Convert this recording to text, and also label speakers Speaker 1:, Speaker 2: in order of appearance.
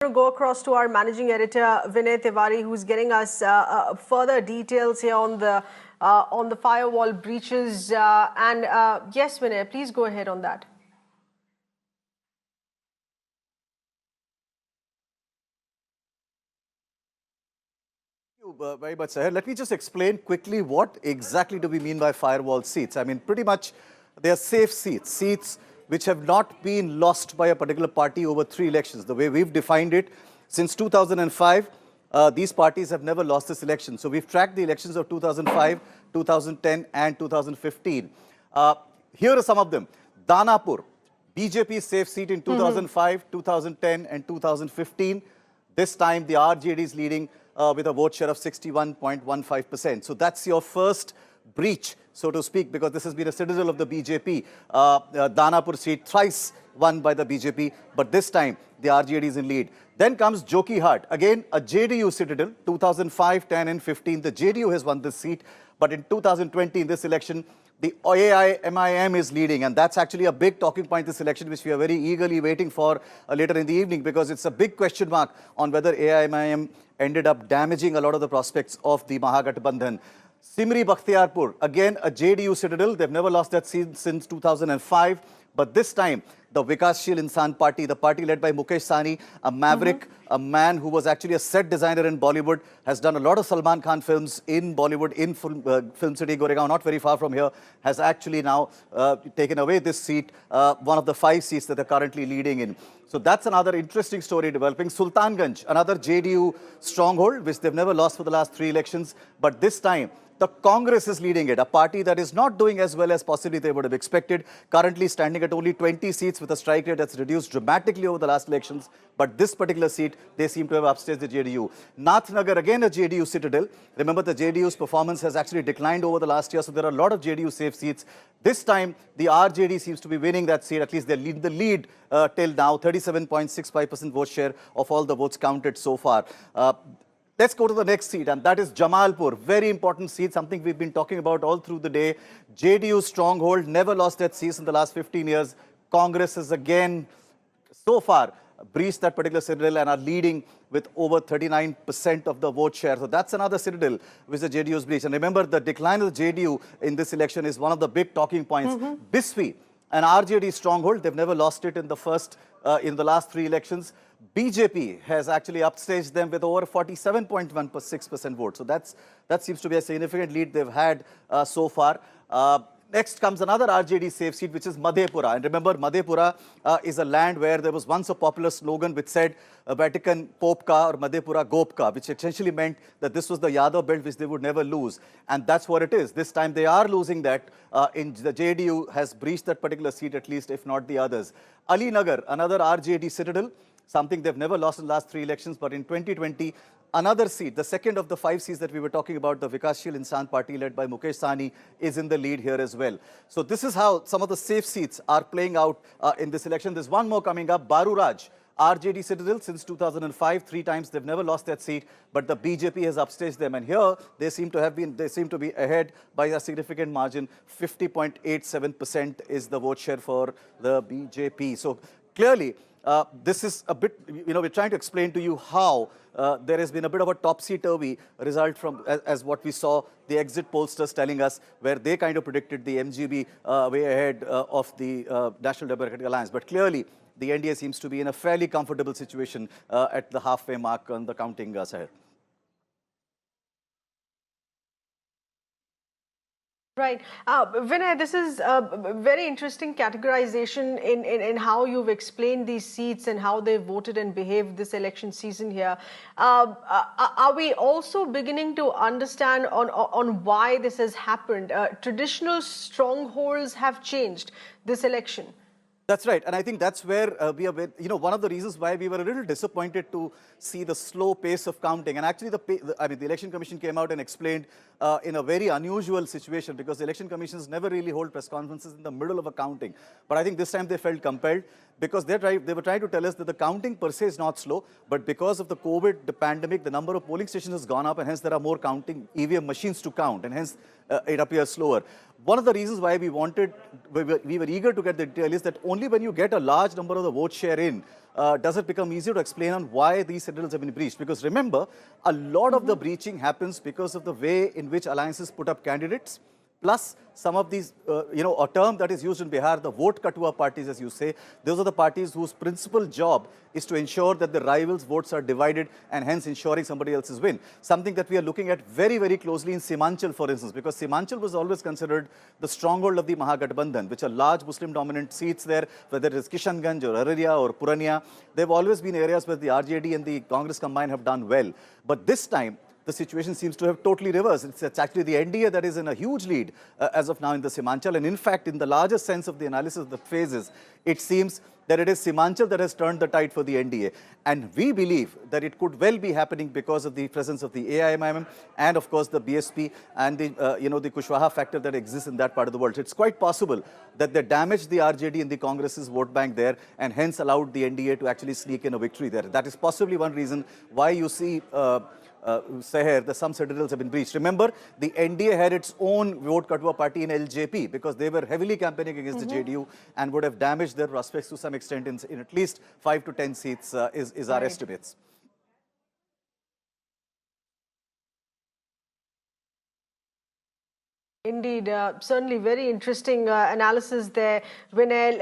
Speaker 1: To go across to our managing editor Vinay Tiwari, who's getting us further details here on the firewall breaches. Yes, Vinay, please go ahead on that.
Speaker 2: Thank you very much, Sahir. Let me just explain quickly what exactly do we mean by firewall seats. I mean, pretty much they are safe seats, seats which have not been lost by a particular party over 3 elections. The way we've defined it, since 2005, these parties have never lost this election. So we've tracked the elections of 2005, 2010 and 2015. Here are some of them. Danapur, BJP safe seat in 2005, 2010 and 2015. This time the RJD is leading with a vote share of 61.15%. So that's your first breach, so to speak, because this has been a citadel of the BJP. Danapur seat thrice won by the BJP, but this time the RJD is in lead. Then comes Jokihat, again a JDU citadel, 2005, 10 and 15. The JDU has won this seat, but in 2020, in this election, the AIMIM is leading, and that's actually a big talking point this election, which we are very eagerly waiting for later in the evening, because it's a big question mark on whether AIMIM ended up damaging a lot of the prospects of the Mahaghatbandhan. Simri Bakhtiarpur, again a JDU citadel. They've never lost that seat since 2005. But this time, the Vikashshil Insan Party, the party led by Mukesh Sahni, a maverick, a man who was actually a set designer in Bollywood, has done a lot of Salman Khan films in Bollywood, in Film City, Goregaon, not very far from here, has actually now taken away this seat, one of the 5 seats that they're currently leading in. So that's another interesting story developing. Sultanganj, another JDU stronghold, which they've never lost for the last 3 elections. But this time, the Congress is leading it, a party that is not doing as well as possibly they would have expected, currently standing at only 20 seats with a strike rate that's reduced dramatically over the last elections. But this particular seat, they seem to have upstaged the JDU. Nathnagar, again a JDU citadel. Remember, the JDU's performance has actually declined over the last year, so there are a lot of JDU safe seats. This time, the RJD seems to be winning that seat. At least they lead the lead till now, 37.65% vote share of all the votes counted so far. Let's go to the next seat, and that is Jamalpur. Very important seat, something we've been talking about all through the day. JDU stronghold, never lost that seat in the last 15 years. Congress has again, so far, breached that particular citadel and are leading with over 39% of the vote share. So that's another citadel which the JDU's breached. And remember, the decline of the JDU in this election is one of the big talking points. Bisfi, an RJD stronghold, they've never lost it in the last 3 elections. BJP has actually upstaged them with over 47.16% vote. So that seems to be a significant lead they've had so far. Next comes another RJD safe seat, which is Madhepura. And remember, Madhepura is a land where there was once a popular slogan which said Vatican Popka or Madhepura Gopka, which essentially meant that this was the Yadav belt which they would never lose. And that's what it is. This time they are losing that. The JDU has breached that particular seat, at least, if not the others. Ali Nagar, another RJD citadel, something they've never lost in the last 3 elections, but in 2020, another seat, the second of the 5 seats that we were talking about, the Vikashshil Insan Party led by Mukesh Sahni, is in the lead here as well. So this is how some of the safe seats are playing out in this election. There's one more coming up, Baruraj, RJD citadel since 2005, 3 times they've never lost that seat, but the BJP has upstaged them, and here they seem to be ahead by a significant margin. 50.87% is the vote share for the BJP. So clearly, this is a bit, we're trying to explain to you how there has been a bit of a topsy-turvy result from, as what we saw the exit pollsters telling us, where they kind of predicted the MGB way ahead of the National Democratic Alliance. But clearly, the NDA seems to be in a fairly comfortable situation at the halfway mark on the counting, Sahir.
Speaker 1: Right. Vinay, this is a very interesting categorization in how you've explained these seats and how they voted and behaved this election season here. Are we also beginning to understand on why this has happened? Traditional strongholds have changed this election.
Speaker 2: That's right. And I think that's where we are, one of the reasons why we were a little disappointed to see the slow pace of counting. And actually, the Election Commission came out and explained in a very unusual situation, because the Election Commissions never really hold press conferences in the middle of a counting. But I think this time they felt compelled, because they were trying to tell us that the counting per se is not slow, but because of the COVID, the pandemic, the number of polling stations has gone up, and hence there are more counting EVM machines to count, and hence it appears slower. one of the reasons why we were eager to get the detail is that only when you get a large number of the vote share in, does it become easier to explain on why these citadels have been breached. Because remember, a lot of the breaching happens because of the way in which alliances put up candidates. Plus, some of these, a term that is used in Bihar, the vote katua parties, as you say, those are the parties whose principal job is to ensure that the rivals' votes are divided and hence ensuring somebody else's win. Something that we are looking at very, very closely in Simanchal, for instance, because Simanchal was always considered the stronghold of the Mahaghatbandhan, which are large Muslim-dominant seats there, whether it is Kishanganj or Araria or Purania. They've always been areas where the RJD and the Congress combined have done well. But this time, the situation seems to have totally reversed. It's actually the NDA that is in a huge lead as of now in the Simanchal. And in fact, in the larger sense of the analysis of the phases, it seems that it is Simanchal that has turned the tide for the NDA. And we believe that it could well be happening because of the presence of the AIMIM and, of course, the BSP and the, the Kushwaha factor that exists in that part of the world. So it's quite possible that they damaged the RJD and the Congress's vote bank there and hence allowed the NDA to actually sneak in a victory there. That is possibly one reason why you see Seher, the some citadels have been breached. Remember, the NDA had its own vote katua party in LJP because they were heavily campaigning against the JDU and would have damaged their prospects to some extent in at least 5 to 10 seats is our estimates.
Speaker 1: Indeed, certainly very interesting analysis there, Vinay.